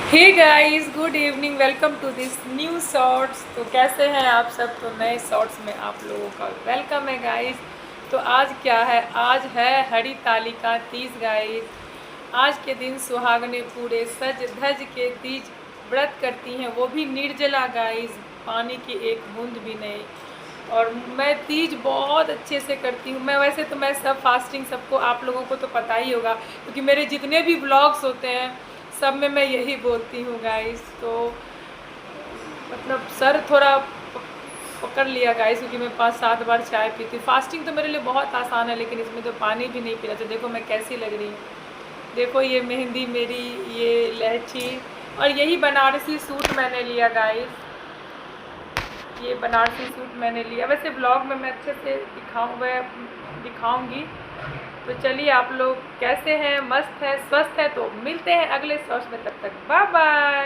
Hey guys, good evening, welcome to this new shorts. तो कैसे हैं आप सब? तो नए शॉर्ट्स में आप लोगों का वेलकम है गाइस। तो आज क्या है? आज है हरितालिका तीज गाइस। आज के दिन सुहागनें पूरे सज धज के तीज व्रत करती हैं, वो भी निर्जला गाइस, पानी की एक बूंद भी नहीं। और मैं तीज बहुत अच्छे से करती हूँ। मैं वैसे तो मैं सब फास्टिंग, सबको आप लोगों को तो पता ही होगा क्योंकि मेरे जितने भी ब्लॉग्स होते हैं सब में मैं यही बोलती हूँ गाइस। तो मतलब सर थोड़ा पकड़ लिया गाइस, क्योंकि मैं 5-7 बार चाय पीती हूँ। फास्टिंग तो मेरे लिए बहुत आसान है, लेकिन इसमें तो पानी भी नहीं पी रहा। तो देखो मैं कैसी लग रही हूँ, देखो ये मेहंदी मेरी, ये लहठी, और यही बनारसी सूट मैंने लिया गाइस। ये बनारसी सूट मैंने लिया। वैसे ब्लॉग में मैं अच्छे से दिखाऊंगी। तो चलिए, आप लोग कैसे हैं? मस्त है, स्वस्थ है? तो मिलते हैं अगले शॉर्ट्स में, तब तक बाय बाय।